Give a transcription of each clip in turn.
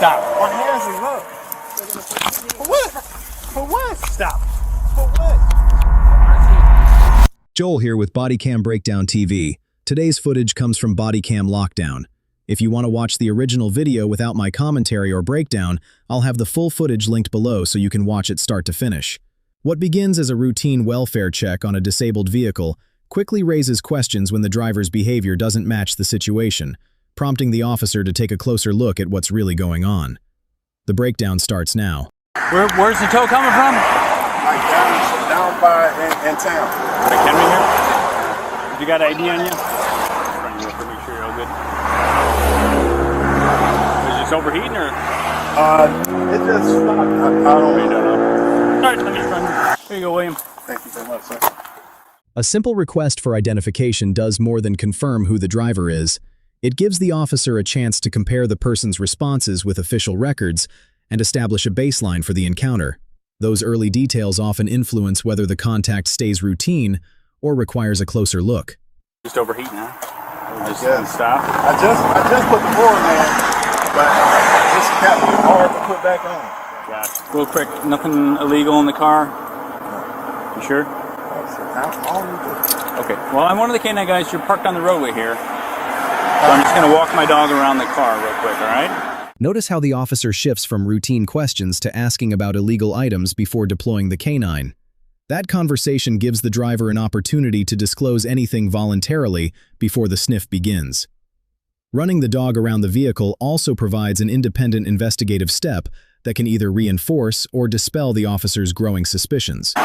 Stop. My hands is up. For what? For what? Stop. For what? Joel here with Bodycam Breakdown TV. Today's footage comes from Bodycam Lockdown. If you want to watch the original video without my commentary or breakdown, I'll have the full footage linked below so you can watch it start to finish. What begins as a routine welfare check on a disabled vehicle quickly raises questions when the driver's behavior doesn't match the situation, prompting the officer to take a closer look at what's really going on. The breakdown starts now. Where's the tow coming from? Like down by in town. Can we hear? You got ID on you? Run you up to make sure you're all good. Is this overheating or? It just stopped. I don't really know. All right, let me run. Here you go, William. Thank you so much, sir. A simple request for identification does more than confirm who the driver is. It gives the officer a chance to compare the person's responses with official records and establish a baseline for the encounter. Those early details often influence whether the contact stays routine or requires a closer look. Just overheating, huh? Just stop. I just put the oil in, but this cap is hard to put back on. Gotcha. Real quick, nothing illegal in the car? You sure? Okay, well, I'm one of the K-9 guys. You're parked on the roadway here. So I'm just going to walk my dog around the car real quick, all right? Notice how the officer shifts from routine questions to asking about illegal items before deploying the K-9. That conversation gives the driver an opportunity to disclose anything voluntarily before the sniff begins. Running the dog around the vehicle also provides an independent investigative step that can either reinforce or dispel the officer's growing suspicions. All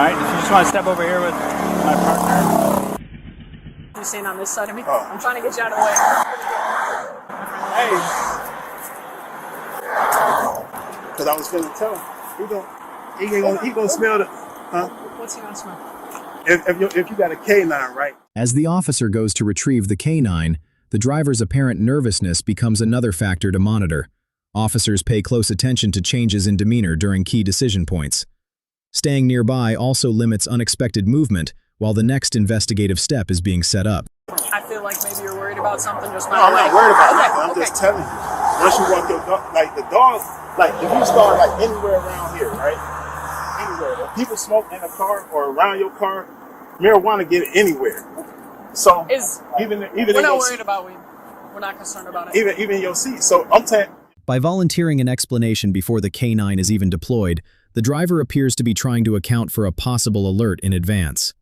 right, you just want to step over here with my partner? You're staying on this side of me? Oh. I'm trying to get you out of the way. Hey! Because I was finna tell him, he gonna smell the, huh? What's he gonna smell? If you got a K-9, right? As the officer goes to retrieve the K-9, the driver's apparent nervousness becomes another factor to monitor. Officers pay close attention to changes in demeanor during key decision points. Staying nearby also limits unexpected movement while the next investigative step is being set up. I feel like maybe you're worried about something just No, I'm not worried about nothing. I'm just telling you. Once you walk your dog, like the dog, like if you start like anywhere around here, right? Anywhere. If people smoke in a car or around your car, marijuana get anywhere. So even we're not worried about weed. We're not concerned about it. Even your seat. So I'm saying. By volunteering an explanation before the K-9 is even deployed, the driver appears to be trying to account for a possible alert in advance.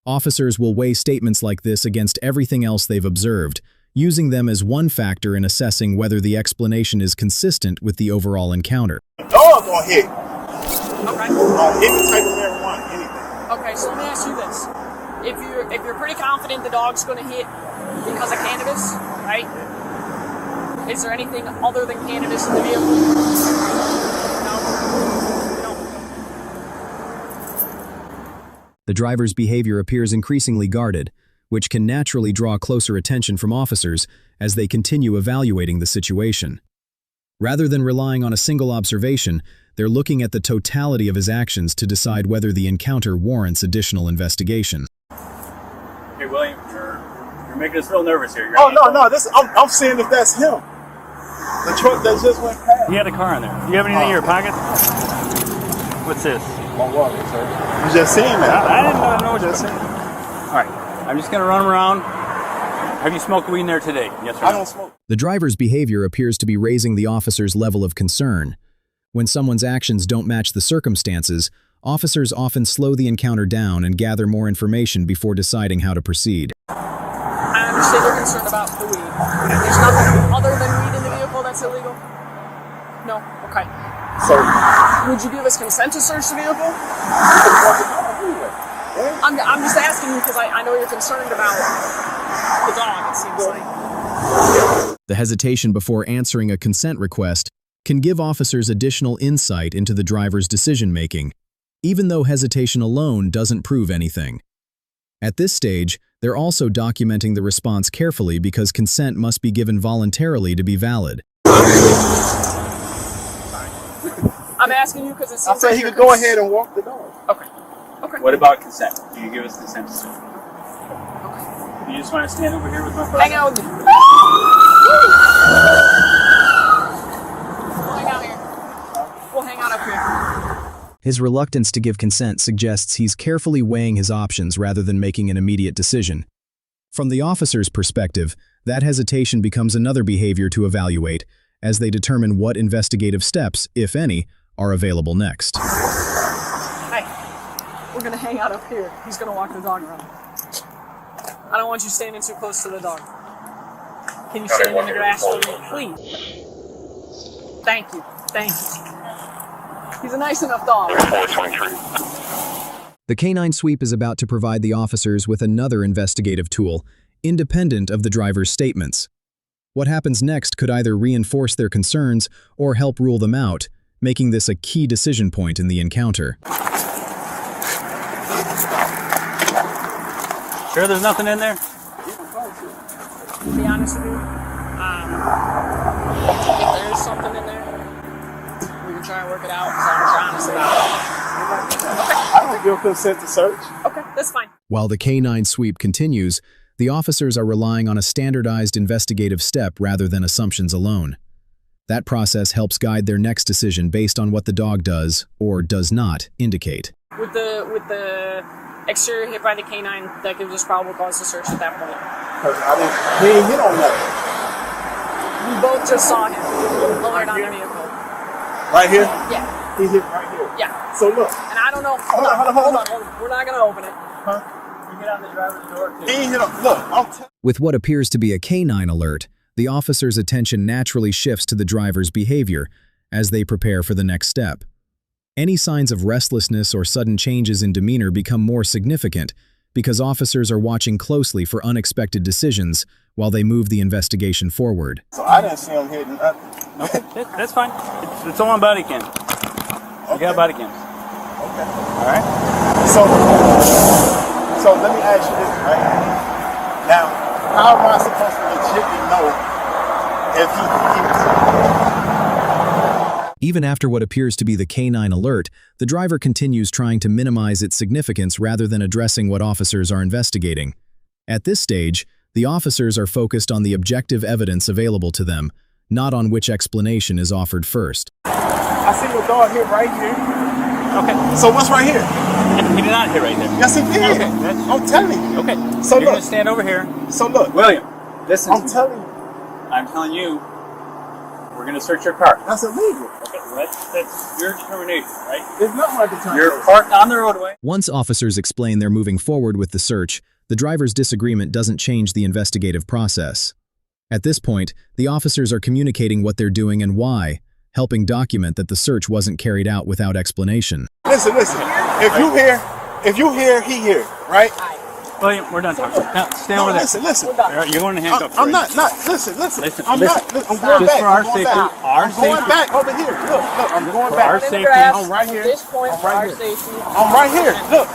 Officers will weigh statements like this against everything else they've observed, using them as one factor in assessing whether the explanation is consistent with the overall encounter. The dog gonna hit. Okay. Any type of marijuana, anything. Okay, so let me ask you this. If you're pretty confident the dog's gonna hit because of cannabis, right? Is there anything other than cannabis in the vehicle? No. The driver's behavior appears increasingly guarded, which can naturally draw closer attention from officers as they continue evaluating the situation. Rather than relying on a single observation, they're looking at the totality of his actions to decide whether the encounter warrants additional investigation. Hey, William, you're making us real nervous here. No. I'm seeing if that's him. The truck that just went past. He had a car in there. Do you have anything in your pocket? What's this? My wallet, sir. You just seeing that? I didn't know what you were saying. All right, I'm just going to run him around. Have you smoked weed in there today? Yes or no? I don't smoke. The driver's behavior appears to be raising the officer's level of concern. When someone's actions don't match the circumstances, officers often slow the encounter down and gather more information before deciding how to proceed. I understand you're concerned about the weed. There's nothing other than weed in the vehicle that's illegal? No? Okay. So, would you give us consent to search the vehicle? I'm just asking you because I know you're concerned about the dog, it seems like. The hesitation before answering a consent request can give officers additional insight into the driver's decision-making, even though hesitation alone doesn't prove anything. At this stage, they're also documenting the response carefully because consent must be given voluntarily to be valid. I'm asking you because it seems I said he could go ahead and walk the dog. Okay. Okay. What about consent? Do you give us consent to search? Okay. You just want to stand over here with my brother? Hang out with me. His reluctance to give consent suggests he's carefully weighing his options rather than making an immediate decision. From the officer's perspective, that hesitation becomes another behavior to evaluate as they determine what investigative steps, if any, are available next. Hey, we're gonna hang out up here. He's gonna walk the dog around. I don't want you standing too close to the dog. Can you stand in the grass for me, please? Thank you. Thank you. He's a nice enough dog. The K-9 sweep is about to provide the officers with another investigative tool, independent of the driver's statements. What happens next could either reinforce their concerns or help rule them out, making this a key decision point in the encounter. Sure there's nothing in there? To be honest with you, if there is something in there, we can try and work it out as long as you're honest about it. I don't give consent to search. Okay, that's fine. While the K-9 sweep continues, the officers are relying on a standardized investigative step rather than assumptions alone. That process helps guide their next decision based on what the dog does, or does not, indicate. With the exterior hit by the K-9, that gives us probable cause to search at that point. He ain't hit on nothing. We both just saw him lowered on the vehicle. Right here? Yeah. He hit right here. Yeah. So look. And I don't know. Hold on. We're not going to open it. Huh? You get out the driver's door, too. He ain't hit on. Look, I'm telling With what appears to be a K-9 alert, the officer's attention naturally shifts to the driver's behavior as they prepare for the next step. Any signs of restlessness or sudden changes in demeanor become more significant because officers are watching closely for unexpected decisions while they move the investigation forward. So I didn't see him hitting nothing. Okay, that's fine. It's all on body cam. We got body cams. Okay. All right? So let me ask you this, right? Now, how am I supposed to legitimately know if he Even after what appears to be the K-9 alert, the driver continues trying to minimize its significance rather than addressing what officers are investigating. At this stage, the officers are focused on the objective evidence available to them, not on which explanation is offered first. I see your dog here right here. Okay. So what's right here? He did not hit right there. Yes, he did. Okay, that's- I'm telling you. Okay. So You're look. going to stand over here. So look. William, listen I'm to me. telling you. I'm telling you, we're going to search your car. That's illegal. Okay, well, that's your determination, right? It's not my determination. You're parked on the roadway. Once officers explain they're moving forward with the search, the driver's disagreement doesn't change the investigative process. At this point, the officers are communicating what they're doing and why, helping document that the search wasn't carried out without explanation. Listen. If you hear, he here, right? William, we're done talking. Now, stay over there. Listen. You're going to handcuffs. I'm right? not. Listen. I'm listen. not. I'm going Just back. for our I'm going safety. back. Our I'm going safety. back over here. Look. I'm going For back. our In the safety. grass, I'm right here. At this point, I'm for right our here. safety. I'm right here. Look.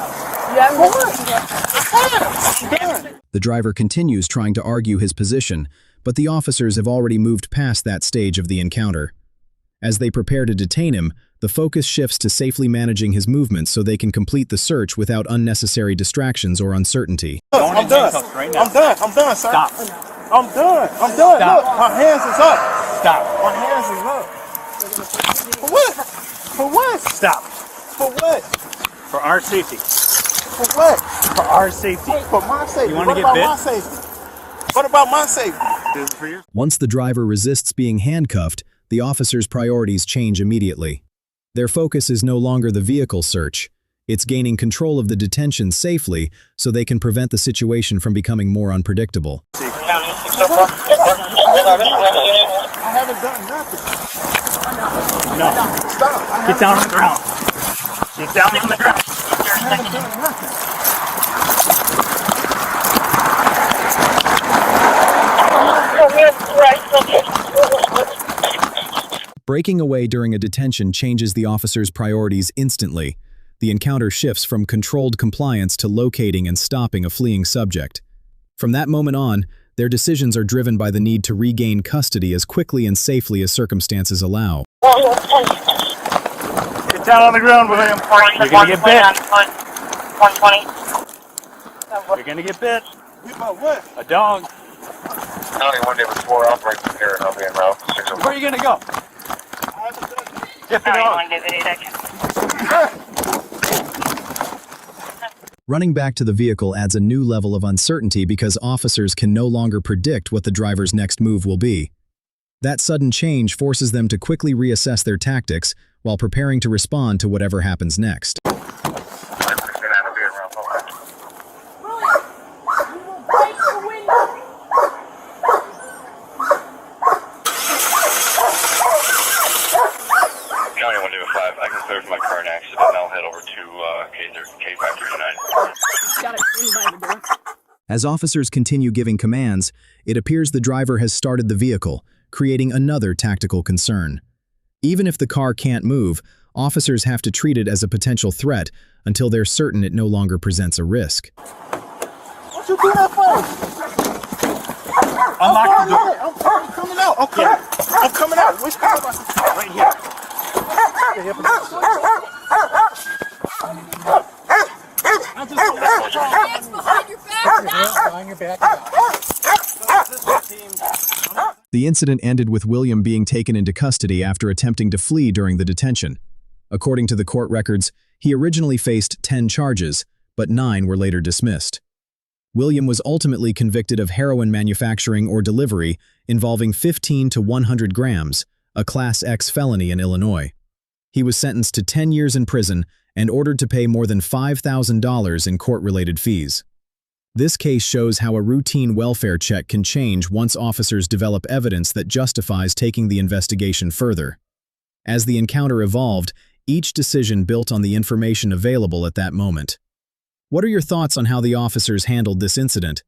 You haven't been Done. The driver continues trying to argue his position, but the officers have already moved past that stage of the encounter. As they prepare to detain him, the focus shifts to safely managing his movements so they can complete the search without unnecessary distractions or uncertainty. Look, Going I'm in done. handcuffs right now. I'm done, sir. Stop. I'm done. Stop. Look, my hands is up. Stop. My hands is up. For what? For what? Stop. For what? For our safety. For what? For our safety. For my safety. You wanna What get about bit? my safety? What about my safety? This is for you. Once the driver resists being handcuffed, the officers' priorities change immediately. Their focus is no longer the vehicle search. It's gaining control of the detention safely so they can prevent the situation from becoming more unpredictable. I haven't done nothing. No. Stop. Get down on the ground. Get down on the ground. I haven't done nothing. Breaking away during a detention changes the officer's priorities instantly. The encounter shifts from controlled compliance to locating and stopping a fleeing subject. From that moment on, their decisions are driven by the need to regain custody as quickly and safely as circumstances allow. Get down on the ground, William. You're going to get bit. 120. You're going to get bit. About what? A dog. County one day was 4 off right from here, and I'll be en route. Where are you going to go? I haven't done Get the County dog. one day, video detection. nothing. Running back to the vehicle adds a new level of uncertainty because officers can no longer predict what the driver's next move will be. That sudden change forces them to quickly reassess their tactics while preparing to respond to whatever happens next. I can clear from my car in accident, and I'll head over to K-9. Got it in by the door. As officers continue giving commands, it appears the driver has started the vehicle, creating another tactical concern. Even if the car can't move, officers have to treat it as a potential threat until they're certain it no longer presents a risk. What you do that for? Unlock the door. I'm coming out. Okay. I'm coming out. Which car? Right here. Hands behind your back now. The incident ended with William being taken into custody after attempting to flee during the detention. According to the court records, he originally faced 10 charges, but 9 were later dismissed. William was ultimately convicted of heroin manufacturing or delivery involving 15 to 100 grams, a Class X felony in Illinois. He was sentenced to 10 years in prison and ordered to pay more than $5,000 in court-related fees. This case shows how a routine welfare check can change once officers develop evidence that justifies taking the investigation further. As the encounter evolved, each decision built on the information available at that moment. What are your thoughts on how the officers handled this incident?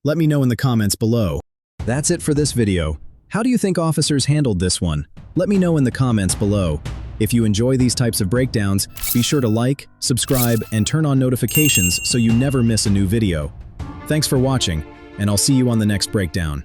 Let me know in the comments below. That's it for this video. How do you think officers handled this one? Let me know in the comments below. If you enjoy these types of breakdowns, be sure to like, subscribe, and turn on notifications so you never miss a new video. Thanks for watching, and I'll see you on the next breakdown.